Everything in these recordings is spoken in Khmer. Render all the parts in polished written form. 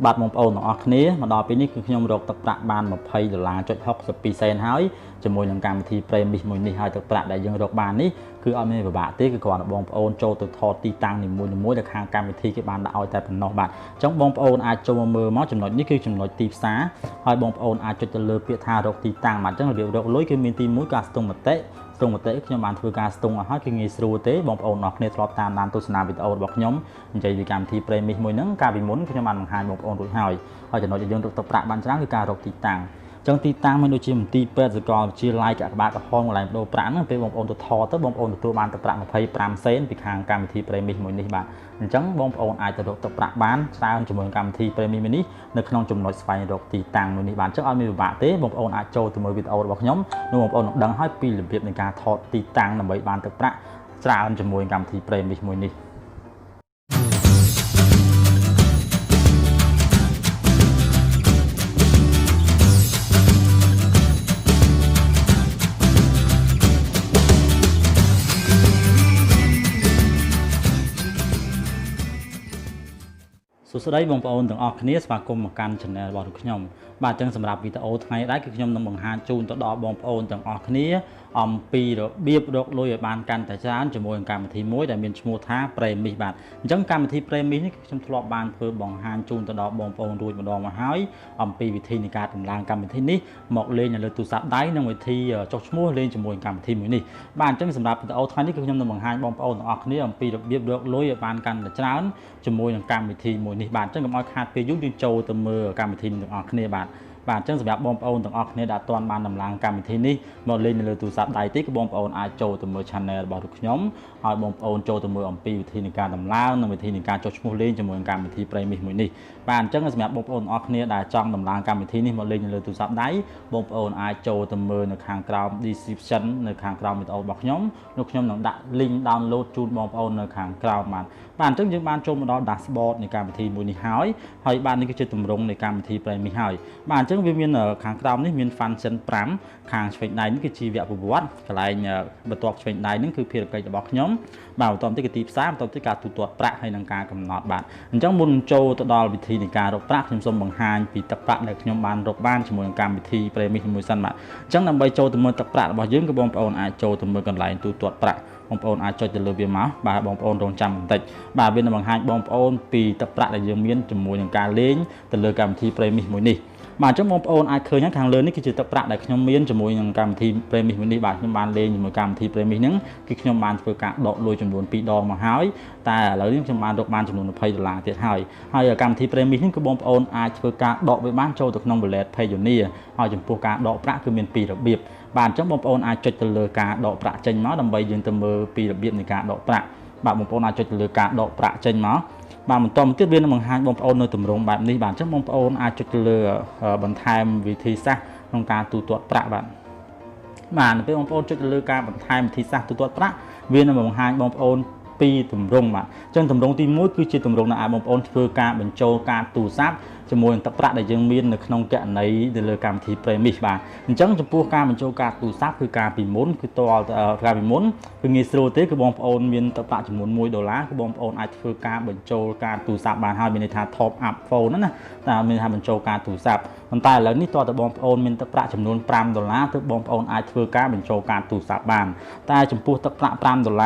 បាទបងប្អូនទាំងអស់គ្នាមកដល់ពេលនេះគឺខ្ញុំរកទឹកប្រាក់បាន$20.62 សេនហើយជាមួយនឹងកម្មវិធី Premium មួយនេះហើយទឹកប្រាក់ដែលយើងរកបាននេះគឺអត់មានពិបាកទេគឺគ្រាន់តែបងប្អូនចូលទៅថតទីតាំងនីមួយៗដែលខាងកម្មវិធីគេបានដាក់ឲ្យតែប៉ុណ្ណោះបាទអញ្ចឹងបងប្អូនអាចចូលមកមើលមកចំណុចនេះគឺចំណុចទីផ្សារហើយបងប្អូនអាចចុចទៅលើពាក្យថារកទីតាំងបាទអញ្ចឹងរបៀបរកលុយគឺមានទី1ការស្ទង់មតិខ្ញុំបានធ្វើការស្ទង់ឲ្យហើយគឺងាយស្រួលទេបងប្អូនអរគ្នាធ្លាប់តាមដានទស្សនាវីដេអូរបស់ខ្ញុំនិយាយពីកម្មវិធី Premium មួយហ្នឹងកាលពីមុនខ្ញុំបានបង្ហាញបងប្អូនរួចហើយចំណុចដែលយើងរកទឹកប្រាក់បានច្រើនគឺការរកទីតាំងចឹងទីតាំងមានដូចជាមន្ទីរពេទ្យសាកលវិទ្យាល័យកាកបាទក្រហមកន្លែងដូរប្រាក់ហ្នឹងពេលបងប្អូនទៅថតទៅបងប្អូនទទួលបានទឹកប្រាក់25សេនពីខាងកម្មវិធី Premium មួយនេះបាទអញ្ចឹងបងប្អូនអាចទៅរកទឹកប្រាក់បានច្រើនជាមួយនឹងកម្មវិធី Premium នេះនៅក្នុងចំណុចស្វែងរកទីតាំងមួយនេះបាទអញ្ចឹងអត់មានពិបាកទេបងប្អូនអាចចូលទៅមើលវីដេអូរបស់ខ្ញុំនោះបងប្អូននឹងដឹងហើយពីរបៀបនៃការថតទីតាំងដើម្បីបានទឹកប្រាក់ច្រើនជាមួយកម្មវិធី Premium មួយនេះសួស្តីបងប្អូនទាំងអស់គ្នាស្វាគមន៍មកកាន់ Channel របស់ខ្ញុំបាទអញ្ចឹងសម្រាប់វីដេអូថ្ងៃនេះគឺខ្ញុំនឹងបង្ហាញជូនទៅដល់បងប្អូនទាំងអស់គ្នាអំពីរបៀបរកលុយឲ្យបានកាន់តែច្រើនជាមួយនឹងកម្មវិធីមួយដែលមានឈ្មោះថា Premium បាទអញ្ចឹងកម្មវិធី Premium នេះខ្ញុំធ្លាប់បានធ្វើបង្ហាញជូនទៅដល់បងប្អូនរួចម្ដងមកហើយអំពីវិធីនៃការដំឡើងកម្មវិធីនេះមកលេងនៅលើទូរស័ព្ទដៃនិងវិធីចុះឈ្មោះលេងជាមួយនឹងកម្មវិធីមួយនេះបាទអញ្ចឹងសម្រាប់វីដេអូថ្ងៃនេះគឺខ្ញុំនឹងបង្ហាញបងប្អូនទាំងអស់គ្នាអំពីរបៀបរកលុយឲ្យបានកាន់តែច្រើនជាមួយនឹងកម្មវិធីមួយនេះបាទអញ្ចឹងកុំឲ្យខាតពេលយូរយើងចូលទៅមើលកម្មវិធីទាំងអស់គ្នាបាទអញ្ចឹងសម្រាប់បងប្អូនទាំងអស់គ្នាដែលអត់ទាន់បានដំឡើងកម្មវិធីនេះមកលេងនៅលើទូរស័ព្ទដៃទេគឺបងប្អូនអាចចូលទៅមើល Channel របស់ខ្ញុំហើយបងប្អូនចូលទៅមើលអំពីវិធីនៃការដំឡើងនិងវិធីនៃការចុះឈ្មោះលេងជាមួយនឹងកម្មវិធី Premium មួយនេះបាទអញ្ចឹងសម្រាប់បងប្អូនទាំងអស់គ្នាដែលចង់ដំឡើងកម្មវិធីនេះមកលេងនៅលើទូរស័ព្ទដៃបងប្អូនអាចចូលទៅមើលនៅខាងក្រោម description នៅខាងក្រោមវីដេអូរបស់ខ្ញុំនឹងដាក់ link download ជូនបងប្អូននៅខាងក្រោមបាទអញ្ចឹងយើងបានចូលមកដល់ dashboard នៃកម្មវិធីមួយនេះហើយបាទនេះគឺជាទម្រង់នៃកម្មវិធី Premium ហើយបាទអញ្ចឹងវាមានខាងក្រោមនេះមាន function 5ខាងឆ្វេងដៃនេះគឺជាវគ្គប្រវត្តិកន្លែងបន្ទាប់ឆ្វេងដៃនេះគឺភារកិច្ចរបស់ខ្ញុំបាទបន្តទៅទីផ្សារបន្តទៅការទូទាត់ប្រាក់ហើយនឹងការកំណត់បាទអញ្ចឹងមុនចូលទៅដល់វិធីនៃការរកប្រាក់ខ្ញុំសូមបង្ហាញពីទឹកប្រាក់ដែលខ្ញុំបានរកបានជាមួយនឹងកម្មវិធី Premium មួយសិនបាទអញ្ចឹងដើម្បីចូលទៅមើលទឹកប្រាក់របស់យើងគឺបងប្អូនអាចចូលទៅមើលកន្លែងទូទាត់ប្រាក់បងប្អូនអាចចុចទៅលើវាមកបាទបងប្អូនរងចាំបន្តិចបាទវានឹងបង្ហាញបងប្អូនពីទឹកប្រាក់ដែលយើងមានជាមួយនឹងការលេងទៅលើកម្មវិធី Premium មួយនេះបាទអញ្ចឹងបងប្អូនអាចឃើញខាងលើនេះគឺជាទឹកប្រាក់ដែលខ្ញុំមានជាមួយនឹងកម្មវិធី Premium មួយនេះបាទខ្ញុំបានលេងជាមួយកម្មវិធី Premium ហ្នឹងគឺខ្ញុំបានធ្វើការដកលុយចំនួន2ដងមកហើយតែឥឡូវនេះខ្ញុំបានរកបានចំនួន$20ទៀតហើយកម្មវិធី Premium នេះគឺបងប្អូនអាចធ្វើការដកវាបានចូលទៅក្នុង Wallet PAYONEER ហើយចំពោះការដកប្រាក់គឺមាន2របៀបបាទអញ្ចឹងបងប្អូនអាចចុចទៅលើការដកប្រាក់ចេញមកដើម្បីយើងទៅមើលពីរបៀបនៃការដកប្រាក់បាទបងប្អូនអាចចុចទៅលើការដកប្រាក់ចេញមកបាទបន្តមកទៀតវានឹងបង្ហាញបងប្អូននៅទម្រង់បែបនេះបាទអញ្ចឹងបងប្អូនអាចចុចទៅលើបន្ថែមវិធីសាស្ត្រក្នុងការទូទាត់ប្រាក់បាទនៅពេលបងប្អូនចុចទៅលើការបន្ថែមវិធីសាស្ត្រទូទាត់ប្រាក់វានឹងបង្ហាញបងប្អូនពីទម្រង់បាទអញ្ចឹងទម្រង់ទី1គឺជាទម្រង់ដែលឲ្យបងប្អូនធ្វើការបញ្ចូលការទូរស័ព្ទជាមួយនឹងទឹកប្រាក់ដែលយើងមាននៅក្នុងគណនីទៅលើកម្មវិធី Premium បាទអញ្ចឹងចំពោះការបញ្ចូលការទូរស័ព្ទគឺការពីមុនគឺការពីមុនគឺងាយស្រួលទេគឺបងប្អូនមានទឹកប្រាក់ចំនួន$1គឺបងប្អូនអាចធ្វើការបញ្ចូលការទូរស័ព្ទបានហើយមានន័យថា top up phone ណាតែមានថាបញ្ចូលការទូរស័ព្ទប៉ុន្តែឥឡូវនេះតើបងប្អូនមានទឹកប្រាក់ចំនួន$5ទើបបងប្អូនអាចធ្វើការបញ្ចូលការទូរស័ព្ទបានតែចំពោះទឹកប្រាក់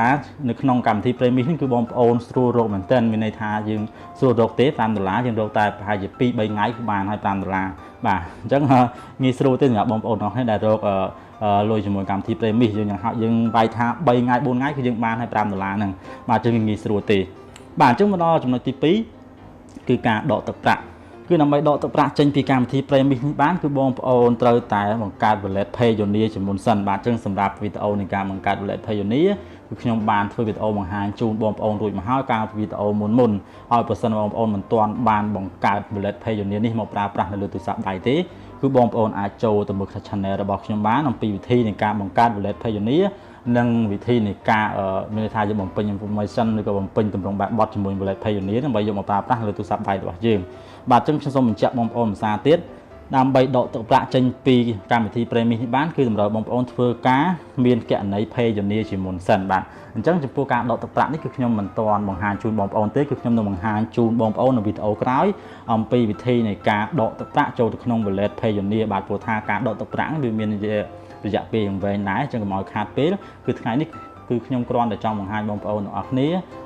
$5នៅក្នុងកម្មវិធី Premium នេះគឺបងប្អូនស្រួលរកមែនទែនមានន័យថាយើងស្រួលរកទេ$5យើងរកតែប្រហែលជា2-3ថ្ងៃគឺបានហើយ$5បាទអញ្ចឹងងាយស្រួលទេសម្រាប់បងប្អូនទាំងអស់គ្នាដែលរកលុយជាមួយកម្មវិធី Premium យើងវាយថា3ថ្ងៃ4ថ្ងៃគឺយើងបានហើយ$5ហ្នឹងបាទអញ្ចឹងងាយស្រួលទេបាទអញ្ចឹងមកដល់ចំណុចទី2គឺការដកទឹកប្រាក់គឺដើម្បីដកទឹកប្រាក់ចេញពីកម្មវិធី Premium នេះបានគឺបងប្អូនត្រូវតែបង្កើត Wallet PAYONEER ជាមុនសិនបាទអញ្ចឹងសម្រាប់វីដេអូនៃការបង្កើត Wallet PAYONEERគឺខ្ញុំបានធ្វើវីដេអូបង្ហាញជូនបងប្អូនរួចមកហើយកាលពីវីដេអូមុនហើយប្រសិនបងប្អូនមិនទាន់បានបង្កើត Wallet PAYONEER នេះមកប្រើប្រាស់នៅលើទូរស័ព្ទដៃទេគឺបងប្អូនអាចចូលទៅមើល Channel របស់ខ្ញុំបានអំពីវិធីនៃការបង្កើត Wallet PAYONEER និងវិធីនៃការមានន័យថាយើងបំពេញ information ឬក៏បំពេញទម្រង់បែបបត់ជាមួយ Wallet PAYONEER ដើម្បីយកមកប្រើប្រាស់លើទូរស័ព្ទដៃរបស់យើងបាទអញ្ចឹងខ្ញុំសូមបញ្ជាក់បងប្អូនភាសាទៀត ដើម្បីដកទឹកប្រាក់ចេញពីកម្មវិធី Premium នេះបានគឺតម្រូវបងប្អូនធ្វើការមានគណនី PAYONEER ជាមុនសិនបាទអញ្ចឹងចំពោះការដកទឹកប្រាក់នេះគឺខ្ញុំមិនទាន់បង្ហាញជូនបងប្អូនទេគឺខ្ញុំនឹងបង្ហាញជូនបងប្អូននៅវីដេអូក្រោយអំពីវិធីនៃការដកទឹកប្រាក់ចូលទៅក្នុង wallet PAYONEER បាទព្រោះថាការដកទឹកប្រាក់វាមានរយៈពេលយ៉ាងវែងដែរអញ្ចឹងកុំឲ្យខាតពេលគឺថ្ងៃនេះគឺខ្ញុំគ្រាន់តែចង់បង្ហាញបងប្អូនទាំងអស់គ្នា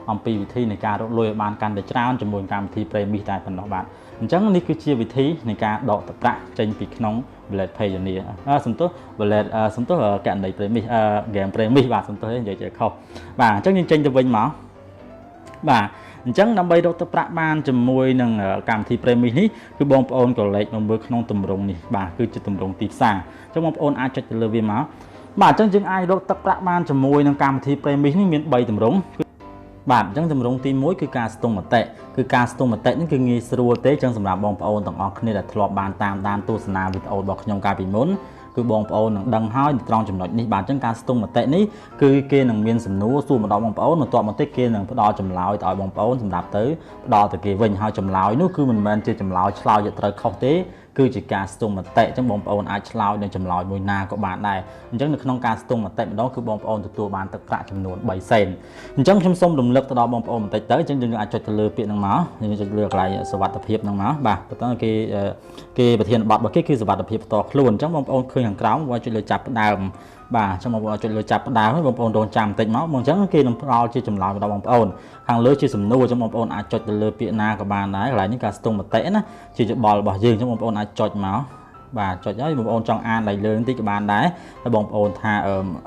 អំពីវិធីនៃការរកលុយឲ្យបានកាន់តែច្រើនជាមួយកម្មវិធី Premium តែប៉ុណ្ណោះបាទអញ្ចឹងនេះគឺជាវិធីនៃការដកទឹកប្រាក់ចេញពីក្នុង wallet PAYONEER សំទោស wallet សំទោសកណនី Premium game Premium បាទសំទោសនិយាយចេះខុសបាទអញ្ចឹងយើងចេញទៅវិញមកបាទអញ្ចឹងដើម្បីរកទឹកប្រាក់បានជាមួយនឹងកម្មវិធី Premium នេះគឺបងប្អូនក៏លេខមកមើលក្នុងទម្រង់នេះបាទគឺជាទម្រង់ទីផ្សារអញ្ចឹងបងប្អូនអាចចុចទៅលើវាមកបាទអញ្ចឹងយើងអាចរកទឹកប្រាក់បានជាមួយនឹងកម្មវិធី Premium នេះមាន3ទម្រង់បាទអញ្ចឹងទម្រង់ទី1គឺការស្ទង់មតិគឺការស្ទង់មតិនេះគឺងាយស្រួលទេអញ្ចឹងសម្រាប់បងប្អូនទាំងអស់គ្នាដែលធ្លាប់បានតាមដានទស្សនាវីដេអូរបស់ខ្ញុំកាលពីមុនគឺបងប្អូននឹងដឹងហើយត្រង់ចំណុចនេះបាទអញ្ចឹងការស្ទង់មតិនេះគឺគេនឹងមានសំណួរសួរមកដល់បងប្អូនបន្ទាប់មកទៀតគេនឹងផ្ដល់ចម្លើយទៅឲ្យបងប្អូនសម្រាប់ទៅផ្ដល់ទៅគេវិញហើយចម្លើយនោះគឺមិនមែនជាចម្លើយឆ្លើយត្រូវខុសទេគឺជាការស្ទង់មតិអញ្ចឹងបងប្អូនអាចឆ្លើយនឹងចម្លើយមួយណាក៏បានដែរអញ្ចឹងនៅក្នុងការស្ទង់មតិម្ដងគឺបងប្អូនទទួលបានទឹកប្រាក់ចំនួន3សេនអញ្ចឹងខ្ញុំសូមរំលឹកទៅដល់បងប្អូនបន្តិចទៅអញ្ចឹងយើងអាចចុចទៅលើពាក្យហ្នឹងមកយើងចុចលើកន្លែងសុវត្ថិភាពហ្នឹងមកបាទបន្តគេប្រធានបទរបស់គេគឺសុវត្ថិភាពផ្ទាល់ខ្លួនអញ្ចឹងបងប្អូនឃើញខាងក្រោមបងចុចលើចាប់ផ្ដើមបាទអញ្ចឹងបងប្អូនចុចលើចាប់ផ្ដើមហើយបងប្អូនរងចាំបន្តិចមកអញ្ចឹងគេនឹងផ្ដល់ជាចម្លើយដល់បងប្អូនខាងលើជាសំណួរអញ្ចឹងបងប្អូនអាចចុចទៅលើពាក្យណាក៏បានដែរកន្លែងនេះការស្ទង់មតិណាជាច្បល់របស់យើងអញ្ចឹងបងប្អូនអាចចុចមកបាទចុចហើយបងប្អូនចង់អានដៃលើបន្តិចក៏បានដែរហើយបងប្អូនថា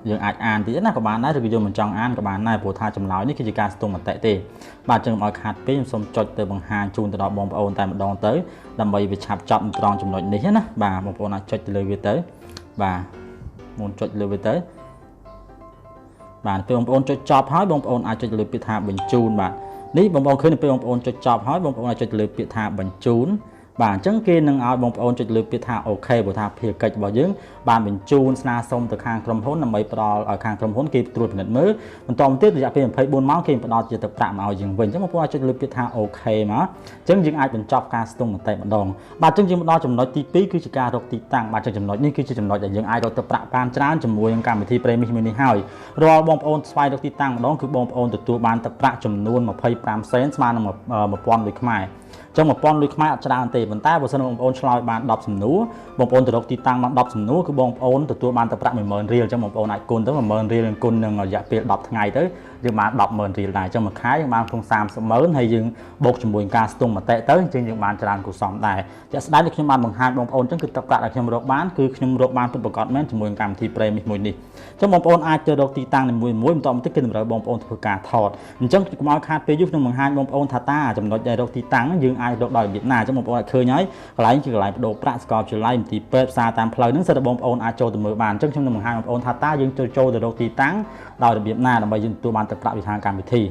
យើងអាចអានតិចណាក៏បានដែរឬក៏យើងមិនចង់អានក៏បានដែរព្រោះថាចម្លើយនេះគឺជាការស្ទង់មតិទេបាទអញ្ចឹងឲ្យខាតពេកខ្ញុំសូមចុចទៅបង្ហាញជូនទៅដល់បងប្អូនតែម្ដងទៅដើម្បីវាឆាប់ចប់ត្រង់ចំណុចនេះណាបាទបងប្អូនអាចចុចទៅលើវាទៅបាទមុនចុចលើវាទៅបាទពេលបងប្អូនចុចចប់ហើយបងប្អូនអាចចុចលើពាក្យថាបញ្ជូនបាទនេះបងប្អូនឃើញពេលបងប្អូនចុចចប់ហើយបងប្អូនអាចចុចលើពាក្យថាបញ្ជូនបាទអញ្ចឹងគេនឹងឲ្យបងប្អូនចុចលើពាក្យថាអូខេព្រោះថាភារកិច្ចរបស់យើងបានបញ្ជូនស្នើសុំទៅខាងក្រុមហ៊ុនដើម្បីផ្ដល់ឲ្យខាងក្រុមហ៊ុនគេត្រួតពិនិត្យមើលបន្តមកទៀតរយៈពេល24ម៉ោងគេផ្ដល់ជាទឹកប្រាក់មកឲ្យយើងវិញអញ្ចឹងបងប្អូនអាចចុចលើពាក្យថាអូខេមកអញ្ចឹងយើងអាចបញ្ចប់ការស្ទង់មតិម្ដងបាទអញ្ចឹងយើងមកដល់ចំណុចទី2គឺជាការរកទីតាំងបាទចំណុចនេះគឺជាចំណុចដែលយើងអាចរកទឹកប្រាក់បានច្រើនជាមួយនឹងកម្មវិធី Premium មួយនេះហើយរាល់បងប្អូនស្វែងរកទីតាំងម្ដងគឺបងប្អូនទទួលបានទឹកប្រាក់ចំនួន25សេនស្មើនឹង1000លុយខ្មែរចឹង1000លុយខ្មែរអត់ច្រើនទេប៉ុន្តែបើសិនបងប្អូនឆ្លើយបាន10សំណួរបងប្អូនទៅរកទីតាំងបាន10សំណួរគឺបងប្អូនទទួលបានទឹកប្រាក់10000រៀលចឹងបងប្អូនអាចគុណទៅ10000រៀលនឹងគុណនឹងរយៈពេល10ថ្ងៃទៅយើងបាន100,000រៀលដែរចឹងមួយខែយើងបានក្នុង300000ហើយយើងបូកជាមួយការស្ទង់មតិទៅអញ្ចឹងយើងបានច្រើនគួរសមដែរជាក់ស្ដែងដូចខ្ញុំបានបង្ហាញបងប្អូនចឹងគឺទឹកប្រាក់ដែលខ្ញុំរកបានគឺខ្ញុំរកបានពិតប្រាកដមែនជាមួយនឹងកម្មវិធី Premium មួយនេះចឹងបងប្អូនអាចទៅរកទីតាំងនីមួយៗបន្តមកទៀតគឺតម្រូវបងប្អូនធ្វើការថតអញ្ចឹងកុំឲ្យខាតពេលយូរខ្ញុំបង្ហាញបងប្អូនថាតាចំណុចដែលរកទីតាំងយើងអាចរកដោយរបៀបណាអញ្ចឹងបងប្អូនអាចឃើញហើយកន្លែងជាកន្លែងបដូរប្រាក់ស្កបចម្លៃមន្ទីរពេទ្យផ្សារតាមផ្លូវហ្នឹងសិតតែបងប្អូនអាចចូលទៅមើលបានអញ្ចឹងខ្ញុំនឹងបង្ហាញបងប្អូនថាតាយើងចូលទៅរកទីតាំងដោយរបៀបណាដើម្បីយើងទទួលបានទឹកប្រាក់ពីខាងកម្មវិធី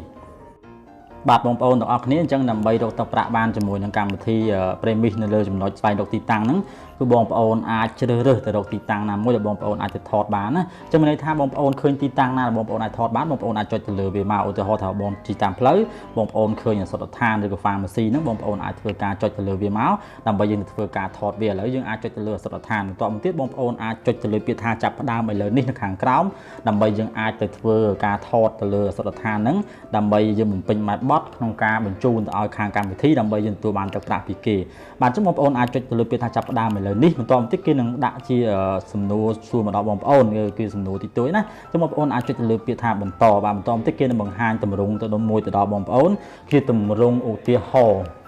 បាទបងប្អូនទាំងអស់គ្នាអញ្ចឹងដើម្បីរកទឹកប្រាក់បានជាមួយនឹងកម្មវិធី Premium នៅលើចំណុចស្វែងរកទីតាំងហ្នឹងគឺបងប្អូនអាចជ្រើសរើសទៅរកទីតាំងណាមួយដែលបងប្អូនអាចទៅថតបានណាអញ្ចឹងមានន័យថាបងប្អូនឃើញទីតាំងណាដែលបងប្អូនអាចថតបានបងប្អូនអាចចុចទៅលើវាមកឧទាហរណ៍ថាបងជិះតាមផ្លូវបងប្អូនឃើញសត្វដ្ឋានឬក៏ pharmacy ហ្នឹងបងប្អូនអាចធ្វើការចុចទៅលើវាមកដើម្បីយើងទៅធ្វើការថតវាឥឡូវយើងអាចចុចទៅលើសត្វដ្ឋានបន្ទាប់មកទៀតបងប្អូនអាចចុចទៅលើពាក្យថាចាប់ផ្ដើមឥឡូវនេះនៅខាងក្រោមដើម្បីយើងអាចទៅធ្វើការថតទៅលើសត្វដ្ឋានហ្នឹងដើម្បីយើងបំពេញម៉ែត្របត់ក្នុងការបញ្ជូនទៅឲ្យខាងកម្មវិធីដើម្បីយើងទទួលបានទឹកប្រាក់ពីគេបាទអញ្ចឹងបងប្អូនអាចចុចទៅលើពាក្យថាចាប់ផ្ដើមឥឡូវនេះបន្តមកទៀតគេនឹងដាក់ជាសំណួរសួរមកដល់បងប្អូនគឺសំណួរទី1ណាអញ្ចឹងបងប្អូនអាចចុចទៅលើពាក្យថាបន្តបាទបន្តមកទៀតគេនឹងបង្ហាញទម្រង់ទៅដល់មួយទៅដល់បងប្អូនជាទម្រង់ឧទាហរណ៍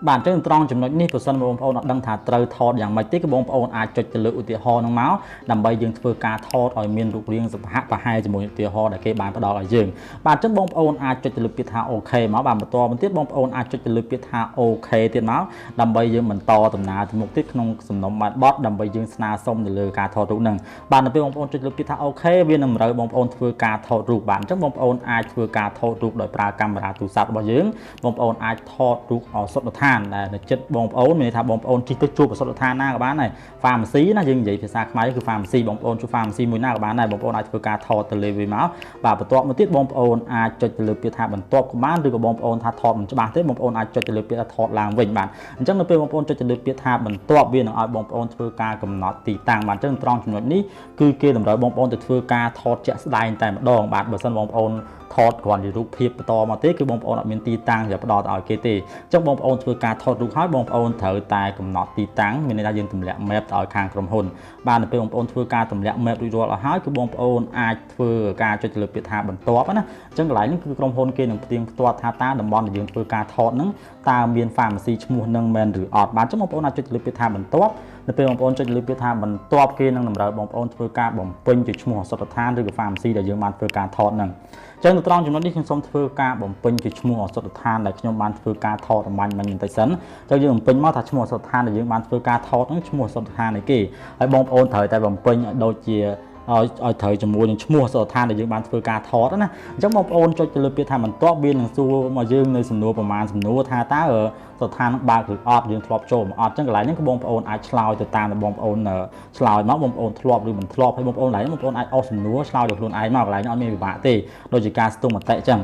បាទអញ្ចឹងត្រង់ចំណុចនេះបើសិនបងប្អូនអត់ដឹងថាត្រូវថតយ៉ាងម៉េចទេគឺបងប្អូនអាចចុចទៅលើឧទាហរណ៍ហ្នឹងមកដើម្បីយើងធ្វើការថតឲ្យមានរូបរាងសម្ភារៈប្រហែលជាមួយឧទាហរណ៍ដែលគេបានផ្ដល់ឲ្យយើងបាទអញ្ចឹងបងប្អូនអាចចុចទៅលើពាក្យថាអូខេមកបាទបន្តមកទៀតបងប្អូនអាចចុចទៅលើពាក្យថាអូខេទៀតមកដើម្បីយើងបន្តដំណើរទៅមុខទៀតក្នុងសំណុំម៉ាត់បតដើម្បីយើងស្នើសុំទៅលើការថតរូបហ្នឹងបាទនៅពេលបងប្អូនចុចលើពាក្យថាអូខេវានឹងតម្រូវបងប្អូនធ្វើការថតរូបបាទអញ្ចឹងបងប្អូនអាចធ្វើការថតរូបដោយប្រើកាមេរ៉ាទូរស័ព្ទរបស់យើងបងប្អូនអាចថតរូបអសុទ្ធដ្ឋាន នដែលចិត្តបងប្អូនមានថាបងប្អូនជិះទៅជួបឱសថដ្ឋានណាក៏បានដែរ pharmacy ណាយើងនិយាយភាសាខ្មែរគឺ pharmacy បងប្អូនជួប pharmacy មួយណាក៏បានដែរបងប្អូនអាចធ្វើការថតទៅលើវាមកបាទបន្ទាប់មកទៀតបងប្អូនអាចចុចទៅលើពាក្យថាបន្ទាប់ក៏បានឬក៏បងប្អូនថាថតមិនច្បាស់ទេបងប្អូនអាចចុចទៅលើពាក្យថាថតឡើងវិញបាទអញ្ចឹងនៅពេលបងប្អូនចុចទៅលើពាក្យថាបន្ទាប់វានឹងឲ្យបងប្អូនធ្វើការកំណត់ទីតាំងបាទអញ្ចឹងត្រង់ចំណុចនេះគឺគេតម្រូវបងប្អូនទៅធ្វើការថតជាក់ស្ដែងតែម្ដងបាទបើសិនបងប្អូនថតគ្រាន់ជារូបភាពបន្តមកទេគឺបងប្អូនអត់មានទីតាំងសម្រាប់ផ្ដល់ឲ្យគេទេអញ្ចឹងបងប្អូនធ្វើការថតរូបហើយបងប្អូនត្រូវតែកំណត់ទីតាំងមានន័យថាយើងទម្លាក់ map ទៅឲ្យខាងក្រុមហ៊ុនបាទនៅពេលបងប្អូនធ្វើការទម្លាក់ map រួចរាល់អស់ហើយគឺបងប្អូនអាចធ្វើការចុចទៅលើពាក្យថាបន្ទាប់ណាអញ្ចឹងកន្លែងនេះគឺក្រុមហ៊ុនគេនឹងផ្ទៀងផ្ទាត់ថាតើតំបន់ដែលយើងធ្វើការថតហ្នឹងតើមាន pharmacy ឈ្មោះនឹងមែនឬអត់បាទអញ្ចឹងបងប្អូនអាចចុចទៅលើពាក្យថាបន្ទាប់នៅពេលបងប្អូនចុចលើពាក្យថាបន្ទាប់គេនឹងតម្រូវបងប្អូនធ្វើការបំពេញជាឈ្មោះឱសថដ្ឋានឬក៏ pharmacy ដែលយើងបានធ្វើការថតហ្នឹងអញ្ចឹងនៅត្រង់ចំណុចនេះខ្ញុំសូមធ្វើការបំពេញជាឈ្មោះឱសថដ្ឋានដែលខ្ញុំបានធ្វើការថតរំបាញ់មិញបន្តិចសិនអញ្ចឹងយើងបំពេញមកថាឈ្មោះឱសថដ្ឋានដែលយើងបានធ្វើការថតហ្នឹងឈ្មោះឱសថដ្ឋានអីគេហើយបងប្អូនត្រូវតែបំពេញឲ្យដូចជាឲ្យត្រូវជាមួយនឹងឈ្មោះសថដ្ឋានដែលយើងបានធ្វើការថតណាអញ្ចឹងបងប្អូនចុចទៅលើពាក្យថាបន្ទាប់វានឹងសួរមកយើងនៅសំណួរប្រមាណសំណួរថាតើសថដ្ឋានបើកឬអត់យើងធ្លាប់ចូលមកអត់អញ្ចឹងកន្លែងហ្នឹងគឺបងប្អូនអាចឆ្លើយទៅតាមដែលបងប្អូនឆ្លើយមកបងប្អូនធ្លាប់ឬមិនធ្លាប់ហើយបងប្អូនឡើយបងប្អូនអាចអស់សំណួរឆ្លើយទៅខ្លួនឯងមកកន្លែងនេះអត់មានពិបាកទេដូចជាការស្ទង់មតិអញ្ចឹង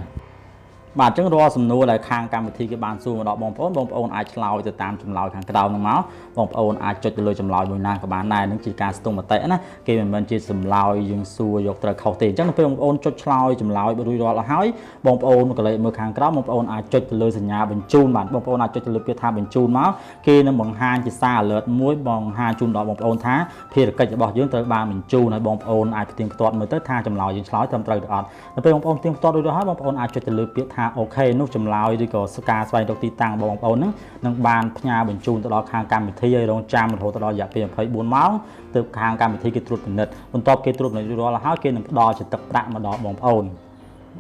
បាទអញ្ចឹងរាល់សំណួរដែលខាងកម្មវិធីគេបានសួរមកដល់បងប្អូនអាចឆ្លើយទៅតាមចម្លើយខាងក្រោមហ្នឹងមកបងប្អូនអាចចុចទៅលើចម្លើយមួយណាក៏បានដែរនឹងជាការស្ទង់មតិណាគេមិនមែនជាចម្លើយយើងសួរយកត្រូវខុសទេអញ្ចឹងនៅពេលបងប្អូនចុចឆ្លើយចម្លើយរួចរាល់អស់ហើយបងប្អូនកលេចមើលខាងក្រោមបងប្អូនអាចចុចទៅលើសញ្ញាបញ្ជូនបាទបងប្អូនអាចចុចទៅលើពាក្យថាបញ្ជូនមកគេនឹងបង្ហាញជាសារ alert មួយបង្ហាញជូនដល់បងប្អូនថាភារកិច្ចរបស់យើងត្រូវបានបញ្ជូនហើយបងប្អូនអាចផ្ទៀងផ្ទាត់មើលទៅថាចម្លើយយើងឆ្លើយត្រឹមត្រូវឬអត់នៅពេលបងប្អូនផ្ទៀងផ្ទាត់រួចរាល់ហើយបងប្អូនអាចចុចទៅលើពាក្យថាអូខេនោះចម្លើយឬក៏ការស្វែងរកទីតាំងបងប្អូនហ្នឹងនឹងបានផ្ញើបញ្ជូនទៅដល់ខាងកម្មវិធីឲ្យរងចាំរហូតដល់រយៈពេល24ម៉ោងទើបខាងកម្មវិធីគេត្រួតពិនិត្យបន្ទាប់គេត្រួតពិនិត្យរួចរាល់ហើយគេនឹងផ្ដល់ជាទឹកប្រាក់មកដល់បងប្អូន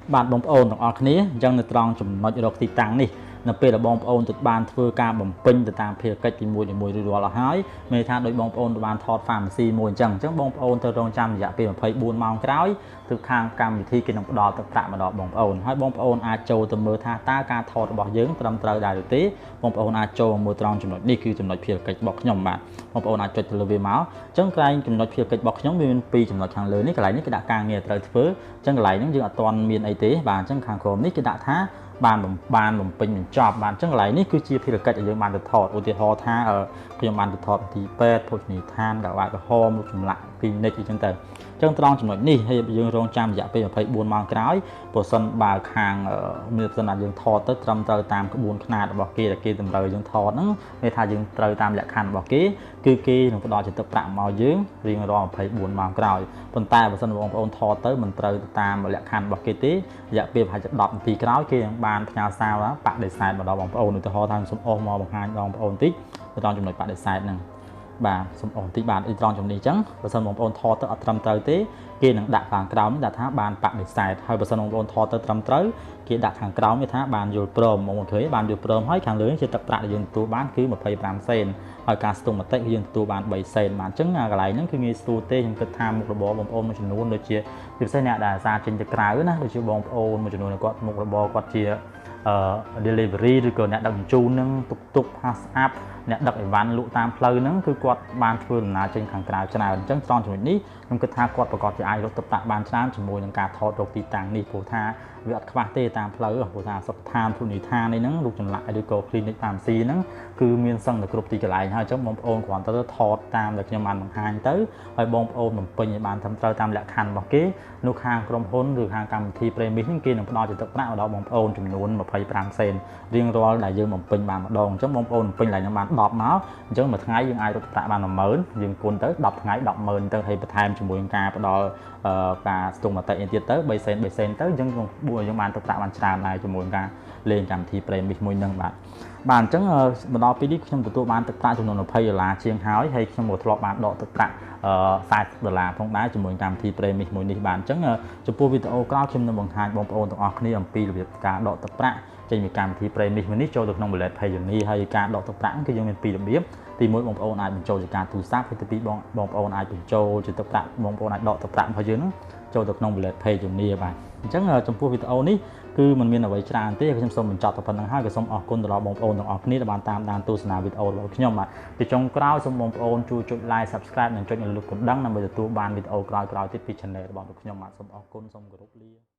បាទបងប្អូនទាំងអស់គ្នាអញ្ចឹងនៅត្រង់ចំណុចរកទីតាំងនេះនៅពេលដែលបងប្អូនទៅបានធ្វើការបំពេញទៅតាមភារកិច្ចទី1រួចរាល់ហើយមានថាដោយបងប្អូនទៅបានថត pharmacy មួយអញ្ចឹងបងប្អូនទៅរងចាំរយៈពេល24ម៉ោងក្រោយទើបខាងកម្មវិធីគេនឹងផ្ដល់ទឹកប្រាក់មកដល់បងប្អូនហើយបងប្អូនអាចចូលទៅមើលថាតើការថតរបស់យើងត្រឹមត្រូវដែរឬទេបងប្អូនអាចចូលមើលត្រង់ចំណុចនេះគឺចំណុចភារកិច្ចរបស់ខ្ញុំបាទបងប្អូនអាចចុចទៅលើវាមកអញ្ចឹងកន្លែងចំណុចភារកិច្ចរបស់ខ្ញុំវាមាន2ចំណុចខាងលើនេះកន្លែងនេះគេដាក់ការងារត្រូវធ្វើអញ្ចឹងកន្លែងហ្នឹងយើងអត់ទាន់មានអីទេបាទអញ្ចឹងខាងក្រោមនេះគេដាក់ថាបានបំពេញបញ្ចប់បាទអញ្ចឹងកន្លែងនេះគឺជាភារកិច្ចដែលយើងបានទៅថតឧទាហរណ៍ថាខ្ញុំបានទៅថតទីពេទ្យភោជនីយដ្ឋានកាវ៉ាក្រហមរូបចម្លាក់គ្លីនិកអញ្ចឹងទៅអញ្ចឹងត្រង់ចំណុចនេះហើយយើងរងចាំរយៈពេល24ម៉ោងក្រោយបើសិនបើខាងមានប្រសិនថាយើងថតទៅត្រឹមត្រូវតាមក្បួនខ្នាតរបស់គេដែលគេតម្រូវយើងថតហ្នឹងមានថាយើងត្រូវតាមលក្ខខណ្ឌរបស់គេគឺគេនឹងផ្ដល់ជាទឹកប្រាក់មកយើងរៀងរាល់24ម៉ោងក្រោយប៉ុន្តែបើសិនបងប្អូនថតទៅមិនត្រូវតាមលក្ខខណ្ឌរបស់គេទេរយៈពេលប្រហែលជា10នាទីក្រោយគេនឹងបានផ្ញើសារបដិសេធមកដល់បងប្អូនឧទាហរណ៍ថាខ្ញុំសូមអស់មកបង្ហាញដល់បងប្អូនតិចទៅដល់ចំណុចបដិសេធហ្នឹងបាទសូមអស់តិចបាទត្រង់ចំណុចនេះអញ្ចឹងបើសិនបងប្អូនថតទៅអត់ត្រឹមត្រូវទេគេនឹងដាក់ខាងក្រោមនេះដាក់ថាបានបដិសេធហើយបើសិនបងប្អូនថតទៅត្រឹមត្រូវគេដាក់ខាងក្រោមនេះថាបានយល់ព្រមបងប្អូនឃើញបានយល់ព្រមហើយខាងលើជាទឹកប្រាក់ដែលយើងទទួលបានគឺ25សេនហើយការស្ទង់មតិគឺយើងទទួលបាន3សេនបាទអញ្ចឹងកន្លែងហ្នឹងគឺងាយស្រួលទេខ្ញុំគិតថាមុខរបរបងប្អូនមួយចំនួនដូចជាពិសេសអ្នកដែលអាសាចេញទៅក្រៅណាដូចជាបងប្អូនមួយចំនួនគាត់មុខរបរគាត់ជា delivery ឬក៏អ្នកដឹកជញ្ជូនហ្នឹងទុក pass up អ្នកដឹកអីវ៉ាន់លក់តាមផ្លូវហ្នឹងគឺគាត់បានធ្វើដំណើរចេញខាងក្រៅច្រើនអញ្ចឹងត្រង់ចំណុចនេះខ្ញុំគិតថាគាត់ប្រកាសជាអាចរកទឹកប្រាក់បានច្រើនជាមួយនឹងការថតរកទីតាំងនេះព្រោះថាវាអត់ខ្វះទេតាមផ្លូវព្រោះថាសុខដ្ឋានភូមិឋាននេះហ្នឹងរូបចម្លាក់ឬក៏ clinic pharmacy ហ្នឹងគឺមានសឹងតែគ្រប់ទីកន្លែងហើយអញ្ចឹងបងប្អូនគ្រាន់តែថតតាមដែលខ្ញុំបានបង្ហាញទៅហើយបងប្អូនបំពេញឲ្យបានត្រឹមត្រូវតាមលក្ខខណ្ឌរបស់គេនោះខាងក្រុមហ៊ុនឬខាងកម្មវិធី Premium ហ្នឹងគេនឹងផ្ដល់ជាទឹកប្រាក់ដល់បងប្អូនចំនួន25សេនរៀងរាល់ដែលយើងបំពេញបានម្ដងអញ្ចឹងបងប្អូនបំពេញឡើងបាន10មកអញ្ចឹងមួយថ្ងៃយើងអាចរកទឹកប្រាក់បាន10000យើងគុណទៅ10ថ្ងៃ100,000ទៅហើយបន្ថែមជាមួយនឹងការផ្ដល់ការស្ទង់មតិទៀតទៅ3សេនទៅអញ្ចឹងយើងបានទឹកប្រាក់បានច្រើនដែរជាមួយនឹងការលេងកម្មវិធី Premium មួយហ្នឹងបាទអញ្ចឹងមកដល់ពេលនេះខ្ញុំទទួលបានទឹកប្រាក់ចំនួន$20ជាងហើយខ្ញុំក៏ធ្លាប់បានដកទឹកប្រាក់$40ផងដែរជាមួយកម្មវិធី Premium មួយនេះបាទអញ្ចឹងចំពោះវីដេអូក្រោយខ្ញុំនឹងបង្ហាញបងប្អូនទាំងអស់គ្នាអំពីរបៀបការដកទឹកប្រាក់ចេញពីកម្មវិធី Premium មួយនេះចូលទៅក្នុង Wallet PAYONEER ហើយការដកទឹកប្រាក់គឺយើងមាន2របៀប ទី1បងប្អូនអាចបញ្ចូលជាការទូរស័ព្ទទី2បងប្អូនអាចបញ្ចូលជាទឹកប្រាក់បងប្អូនអាចដកទឹកប្រាក់របស់យើងចូលទៅក្នុង wallet PAYONEER បាទអញ្ចឹងចំពោះវីដេអូនេះគឺมันមានអ្វីច្រើនទេខ្ញុំសូមបញ្ចប់តែប៉ុណ្្នឹងហើយក៏សូមអរគុណទៅដល់បងប្អូនទាំងអស់គ្នាដែលបានតាមដានទស្សនាវីដេអូរបស់ខ្ញុំបាទពីចុងក្រោយសូមបងប្អូនជួយចុច like subscribe និងចុចនៅរូបកណ្ដឹងដើម្បីទទួលបានវីដេអូក្រោយៗទៀតពី channel របស់ខ្ញុំបាទសូមអរគុណសូមគោរពលា